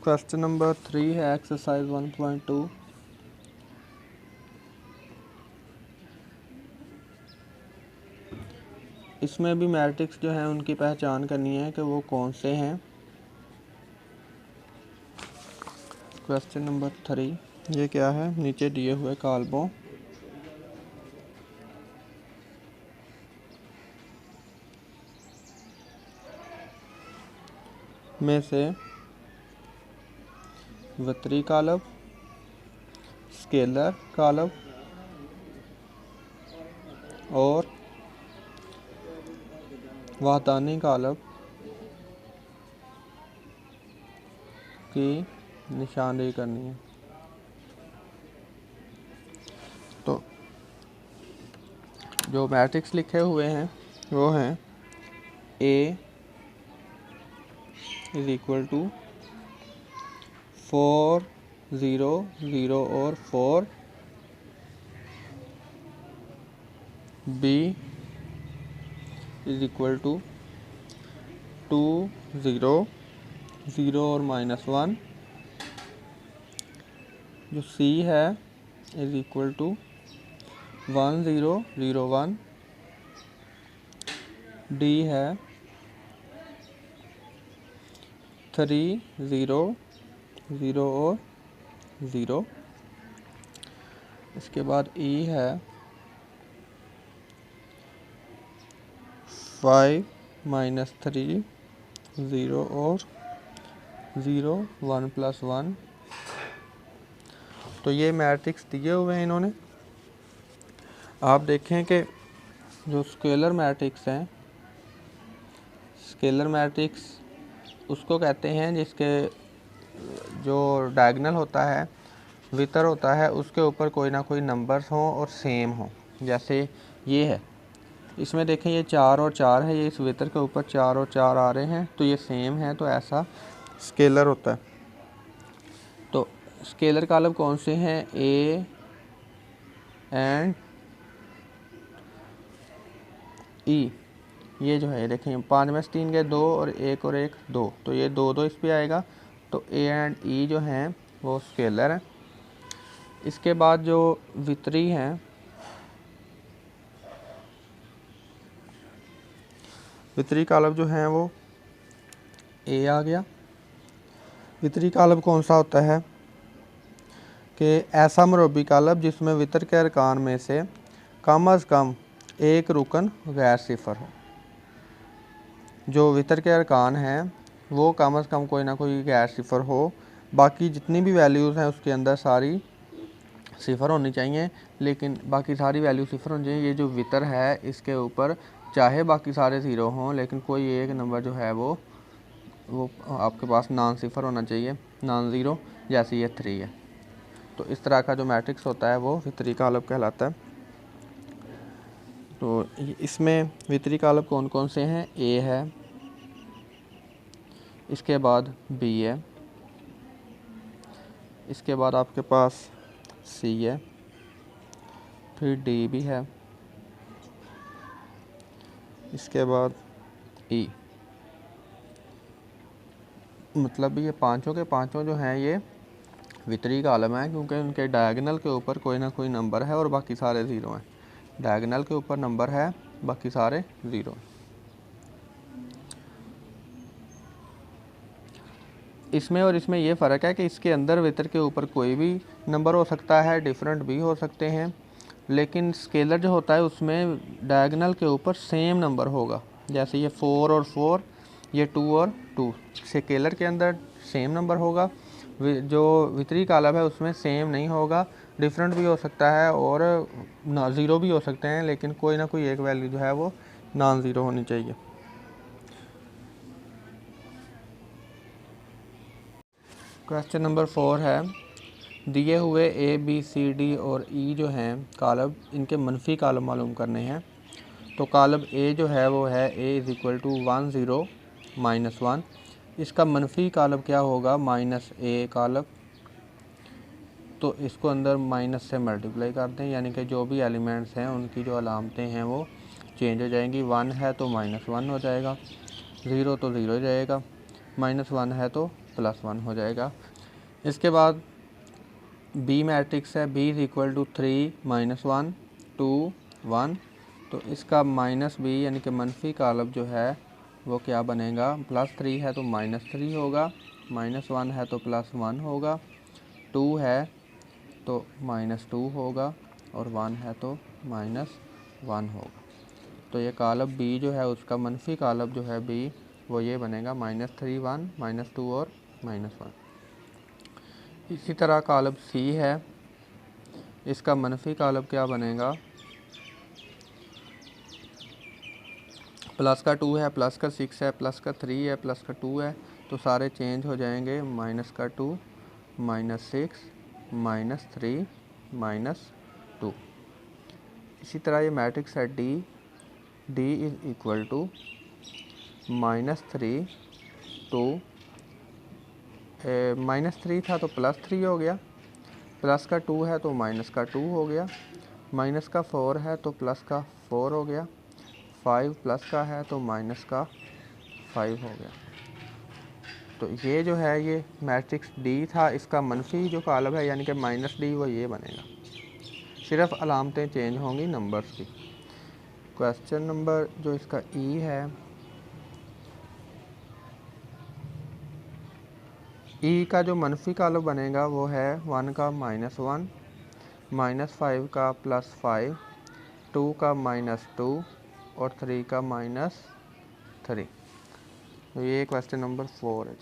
Question number 3 है exercise 1.2। इसमें भी मैट्रिक्स जो है उनकी पहचान करनी है कि वो कौन से हैं। क्वेश्चन नंबर 3 ये क्या है, नीचे दिए हुए कॉलमों में से वितरी कॉलम, स्केलर कॉलम और वहदानी कॉलम की निशानदेही करनी है। तो जो मैट्रिक्स लिखे हुए हैं वो हैं A इज इक्वल टू 4 0 0 और 4, B इज इक्वल टू 2 0 0 और -1, जो C है इज इक्वल टू 1 0 0 1, D है 3 0 0 और 0। इसके बाद E है 5 -3 0 और 0 1 + 1। तो ये मैट्रिक्स दिए हुए हैं इन्होंने। आप देखें कि जो स्केलर मैट्रिक्स हैं, स्केलर मैट्रिक्स उसको कहते हैं जिसके जो डायगोनल होता है, वितर होता है, उसके ऊपर कोई ना कोई नंबर्स हों और सेम हो। जैसे ये है, इसमें देखें ये 4 और 4 है, ये इस वितर के ऊपर 4 और 4 आ रहे हैं, तो ये सेम है, तो ऐसा स्केलर होता है। तो स्केलर कॉलम कौन से हैं? A and E। ये जो है देखें 5 में से 3 गए 2 और 1 और 1 2, तो ये 2 2 इस पे आएगा। तो A एंड E जो हैं वो स्केलर हैं। इसके बाद जो वितरी हैं, वितरी कॉलम जो हैं वो A आ गया। वितरी कॉलम कौन सा होता है कि ऐसा मरबी कॉलम जिसमें वितर के अरकान में से कम अज़ कम एक रुकन गैर सिफर हो। जो वितर के अरकान हैं वो कम अज़ कम कोई ना कोई गैर सिफर हो, बाकी जितनी भी वैल्यूज़ हैं उसके अंदर सारी सिफर होनी चाहिए, लेकिन बाकी सारी वैल्यू सिफर होनी चाहिए। ये जो वितर है इसके ऊपर चाहे बाकी सारे ज़ीरो हों, लेकिन कोई एक नंबर जो है वो आपके पास नॉन सिफर होना चाहिए, नॉन ज़ीरो, जैसे ये 3 है। तो इस तरह का जो मैट्रिक्स होता है वो वितरी कॉलम कहलाता है। तो इसमें वितरी कॉलम कौन कौन से हैं? A है, इसके बाद B है, इसके बाद आपके पास C है, फिर D भी है, इसके बाद E। मतलब ये पांचों के पांचों जो हैं ये वितरी कॉलम है, क्योंकि उनके डायगोनल के ऊपर कोई ना कोई नंबर है और बाकी सारे ज़ीरो हैं। डायगोनल के ऊपर नंबर है, बाकी सारे ज़ीरो। इसमें और इसमें ये फ़र्क है कि इसके अंदर वितर के ऊपर कोई भी नंबर हो सकता है, डिफरेंट भी हो सकते हैं, लेकिन स्केलर जो होता है उसमें डायगोनल के ऊपर सेम नंबर होगा। जैसे ये 4 और 4, ये 2 और 2, स्केलर के अंदर सेम नंबर होगा। जो वितरी कॉलम है उसमें सेम नहीं होगा, डिफरेंट भी हो सकता है और ज़ीरो भी हो सकते हैं, लेकिन कोई ना कोई एक वैल्यू जो है वो नॉन ज़ीरो होनी चाहिए। क्वेश्चन नंबर 4 है, दिए हुए A B C D और E जो हैं कॉलम, इनके मनफी कॉलम मालूम करने हैं। तो कॉलम A जो है वो है A इज़ इक्वल टू 1 0 -1। इसका मनफी कॉलम क्या होगा? -A column. तो इसको अंदर माइनस से मल्टीप्लाई कर दें, यानी कि जो भी एलिमेंट्स हैं उनकी जो अलामतें हैं वो चेंज हो जाएंगी। 1 है तो -1 हो जाएगा, 0 तो 0 हो जाएगा। -1 है तो +1 हो जाएगा। इसके बाद बी मैट्रिक्स है, B = 3 -1 2 1, तो इसका -b यानी कि मनफी कालब जो है वो क्या बनेगा, +3 है तो -3 होगा, -1 है तो +1 होगा, 2 है तो -2 होगा और 1 है तो -1 होगा। तो ये कालब B जो है उसका मनफी कालब जो है B वो ये बनेगा -3 1 -2 और -1। इसी तरह कालब C है, इसका मनफी कालब क्या बनेगा, प्लस का 2 है, प्लस का 6 है, प्लस का 3 है, प्लस का 2 है, तो सारे चेंज हो जाएंगे, -2 -6 -3 -2। इसी तरह ये मैट्रिक्स है D = -3 2 -3 था तो +3 हो गया, प्लस का 2 है तो माइनस का 2 हो गया, माइनस का 4 है तो प्लस का 4 हो गया, 5 प्लस का है तो माइनस का 5 हो गया। तो ये जो है ये मैट्रिक्स D था, इसका मनफी जो कालब है यानी कि -D वो ये बनेगा, सिर्फ अलामतें चेंज होंगी नंबर्स की। क्वेश्चन नंबर जो इसका E है, E का जो मनफी कालब बनेगा वो है 1 का -1 -5 का +5 2 का -2 और 3 का -3। तो ये क्वेश्चन नंबर 4 है।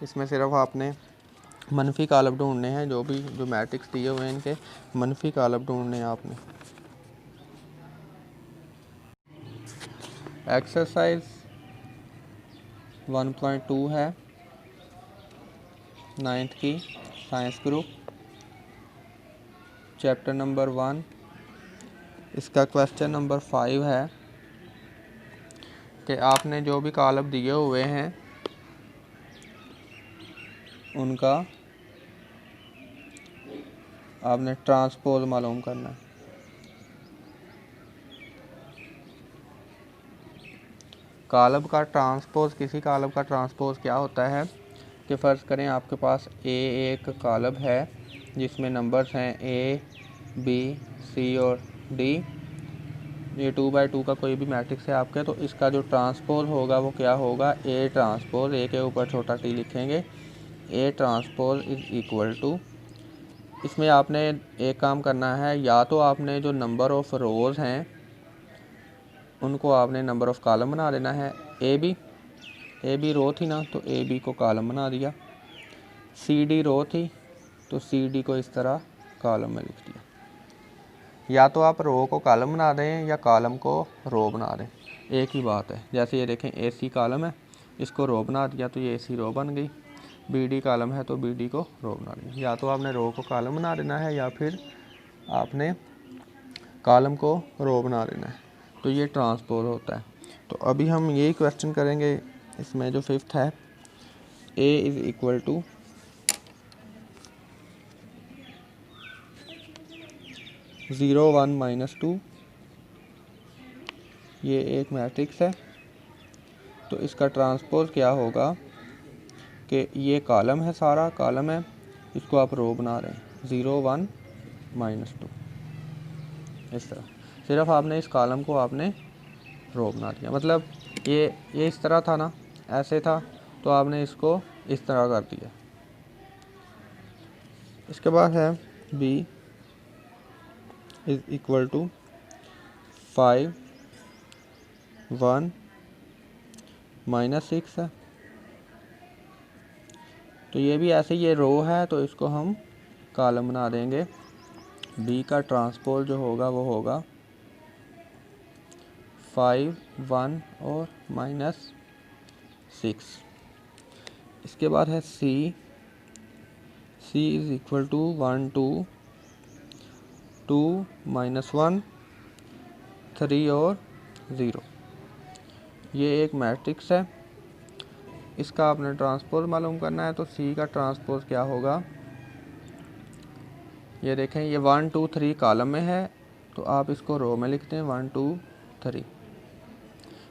इसमें सिर्फ आपने मनफी कालब ढूंढने हैं, जो मैट्रिक्स दिए हुए हैं इनके मनफी कालब ढूंढने हैं आपने। एक्सरसाइज 1.2 है 9th की साइंस ग्रुप, चैप्टर नंबर 1। इसका क्वेश्चन नंबर 5 है कि आपने जो भी कालब दिए हुए हैं उनका आपने ट्रांसपोज मालूम करना है। कालब का ट्रांसपोज, किसी कालब का ट्रांसपोज क्या होता है कि फ़र्ज़ करें आपके पास एक कालब है जिसमें नंबर्स हैं A B C और D, ये 2/2 का कोई भी मैट्रिक्स है आपके, तो इसका जो ट्रांसपोज होगा वो क्या होगा, A ट्रांसपोज, A के ऊपर छोटा t लिखेंगे, A ट्रांसपोज = इसमें आपने एक काम करना है, या तो आपने जो नंबर ऑफ़ रोज़ हैं उनको आपने नंबर ऑफ़ कॉलम बना देना है, ए बी रो थी ना तो ए बी को कॉलम बना दिया, सी डी रो थी तो सी डी को इस तरह कॉलम में लिख दिया। या तो आप रो को कॉलम बना दें या कॉलम को रो बना दें, एक ही बात है। जैसे ये देखें ए सी कॉलम है, इसको रो बना दिया तो ये ए सी रो बन गई, बी डी कॉलम है तो बी डी को रो बना दिया। या तो आपने रो को कॉलम बना देना है या फिर आपने कॉलम को रो बना देना है, तो ये ट्रांसपोज होता है। तो अभी हम यही क्वेश्चन करेंगे। इसमें जो 5th है, A = 0 1 -2, ये एक मैट्रिक्स है, तो इसका ट्रांसपोज क्या होगा कि ये कॉलम है, सारा कॉलम है, इसको आप रो बना रहे हैं 0 1 -2, इस तरह। सिर्फ आपने इस कॉलम को आपने रो बना दिया, मतलब ये इस तरह था ना, ऐसे था, तो आपने इसको इस तरह कर दिया। इसके बाद है B = 5 1 -6 है, तो ये भी ऐसे, ये रो है तो इसको हम कॉलम बना देंगे। B का ट्रांसपोज जो होगा वो होगा 5 1 और -6। इसके बाद है C = 1 2 2 -1 3 और 0, ये एक मैट्रिक्स है, इसका आपने ट्रांसपोज मालूम करना है। तो C का ट्रांसपोज क्या होगा, ये देखें, ये 1 2 3 कॉलम में है तो आप इसको रो में लिखते हैं 1 2 3।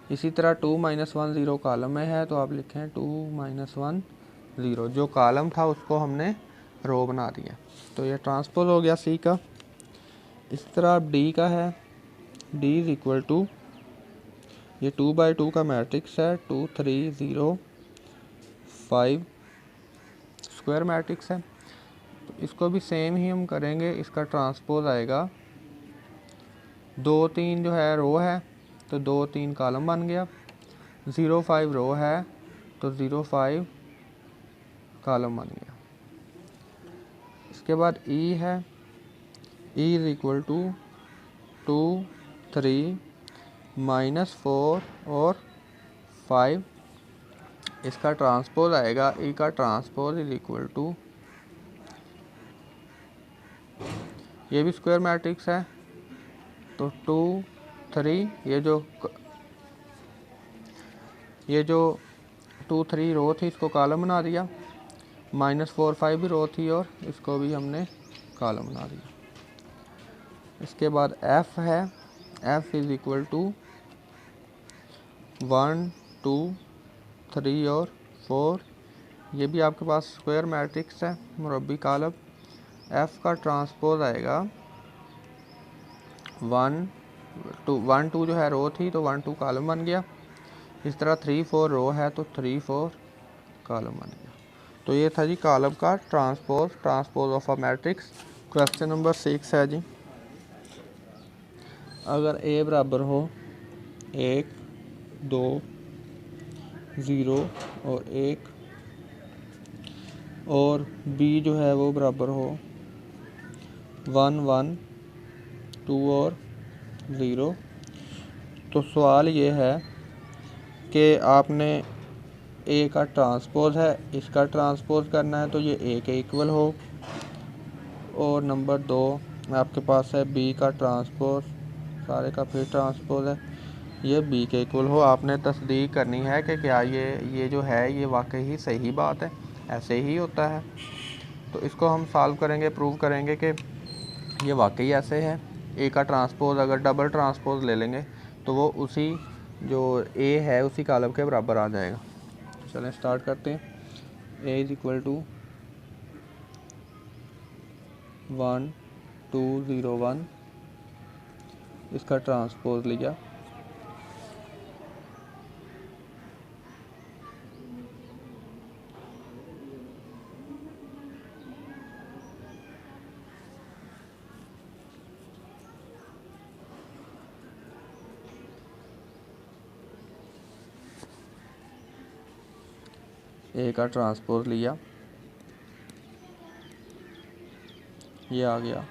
इसी तरह 2 - 1 0 कॉलम में है, तो आप लिखें 2 - 1 0। जो कॉलम था उसको हमने रो बना दिया। तो ये ट्रांसपोज हो गया सी का। इस तरह अब डी का है। डी इज इक्वल टू, ये 2/2 का मैट्रिक्स है, 2 3 0 5 स्क्वायर मैट्रिक्स है। तो इसको भी सेम ही हम करेंगे। इसका ट्रांसपोज आएगा 2 3 जो है रो है, तो 2 3 कॉलम बन गया। 0 5 रो है, तो 0 5 कॉलम बन गया। इसके बाद ई है। ई इज इक्वल टू 2 3 -4 और 5। इसका ट्रांसपोज आएगा, ई का ट्रांसपोज इज इक्वल टू, ये भी स्क्वायर मैट्रिक्स है, तो 2 3, ये जो 2 3 रो थी इसको कॉलम बना दिया, -4 5 भी रो थी और इसको भी हमने कॉलम बना दिया। इसके बाद एफ है। एफ इज इक्वल टू 1 2 3 और 4। ये भी आपके पास स्क्वायर मैट्रिक्स है, मुरब्बी कॉलम। एफ का ट्रांसपोज आएगा 1 2 जो है रो थी, तो 1 2 कॉलम बन गया। इस तरह 3 4 रो है, तो 3 4 कॉलम बन गया। तो ये था जी कॉलम का transpose of a matrix. Question number 6 है जी, अगर ए बराबर हो 1 2 0 और 1 और बी जो है वो बराबर हो 1 1 2 और 0, तो सवाल ये है कि आपने ए का ट्रांसपोज है, इसका ट्रांसपोज करना है, तो ये ए के इक्वल हो। और नंबर 2 आपके पास है बी का ट्रांसपोज, सारे का फिर ट्रांसपोज है, ये बी के इक्वल हो। आपने तस्दीक करनी है कि क्या ये जो है ये वाकई ही सही बात है, ऐसे ही होता है। तो इसको हम सॉल्व करेंगे, प्रूव करेंगे कि ये वाकई ऐसे है। ए का ट्रांसपोज अगर डबल ट्रांसपोज ले लेंगे तो वो उसी जो ए है उसी कॉलम के बराबर आ जाएगा। चलें स्टार्ट करते हैं। ए इज इक्वल टू 1 2 0 1, इसका ट्रांसपोज लिया, ए का ट्रांसपोज लिया, ये आ गया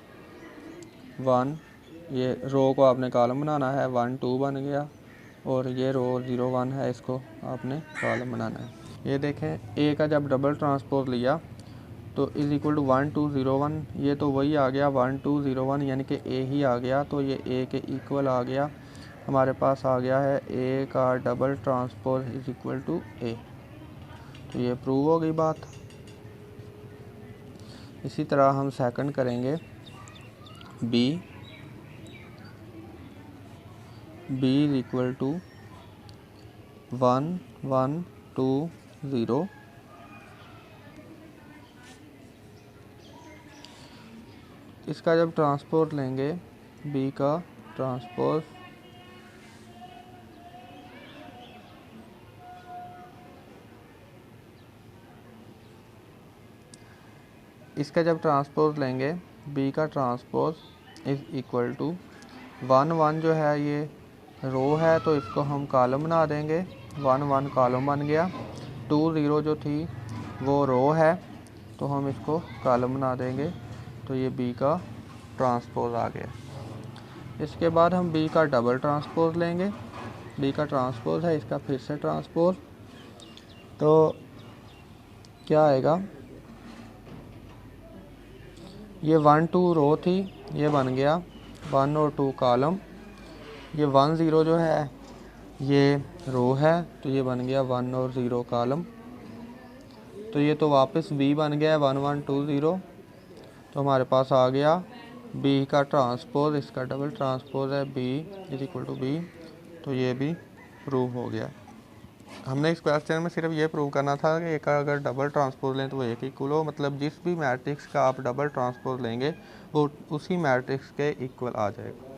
1, ये रो को आपने कॉलम बनाना है, 1 2 बन गया, और ये रो 0 1 है, इसको आपने कॉलम बनाना है। ये देखें ए का जब डबल ट्रांसपोज लिया तो इज इक्वल टू 1 2 0 1, ये तो वही आ गया 1 2 0 1, यानी कि ए ही आ गया, तो ये ए के इक्वल आ गया। हमारे पास आ गया है ए का double transpose is equal to A, तो ये प्रूव हो गई बात। इसी तरह हम सेकंड करेंगे बी इज इक्वल टू 1 1 2 0, इसका जब ट्रांसपोज लेंगे बी का ट्रांसपोज, इसका जब ट्रांसपोज लेंगे बी का ट्रांसपोज इज इक्वल टू 1 1 जो है ये रो है, तो इसको हम कॉलम बना देंगे, 1 1 कॉलम बन गया। 2 0 जो थी वो रो है, तो हम इसको कॉलम बना देंगे, तो ये बी का ट्रांसपोज आ गया। इसके बाद हम बी का डबल ट्रांसपोज लेंगे, बी का ट्रांसपोज है, इसका फिर से ट्रांसपोज, तो क्या आएगा, ये 1 2 रो थी, ये बन गया 1 और 2 कॉलम, ये 1 0 जो है ये रो है, तो ये बन गया 1 और 0 कॉलम, तो ये तो वापस बी बन गया 1 1 2 0, तो हमारे पास आ गया बी का ट्रांसपोज, इसका डबल ट्रांसपोज है B is equal to B, तो ये भी प्रूव हो गया। हमने इस क्वेश्चन में सिर्फ ये प्रूव करना था कि एक अगर डबल ट्रांसपोज लें तो वो एक इक्वल हो, मतलब जिस भी मैट्रिक्स का आप डबल ट्रांसपोज लेंगे वो उसी मैट्रिक्स के इक्वल आ जाएगा।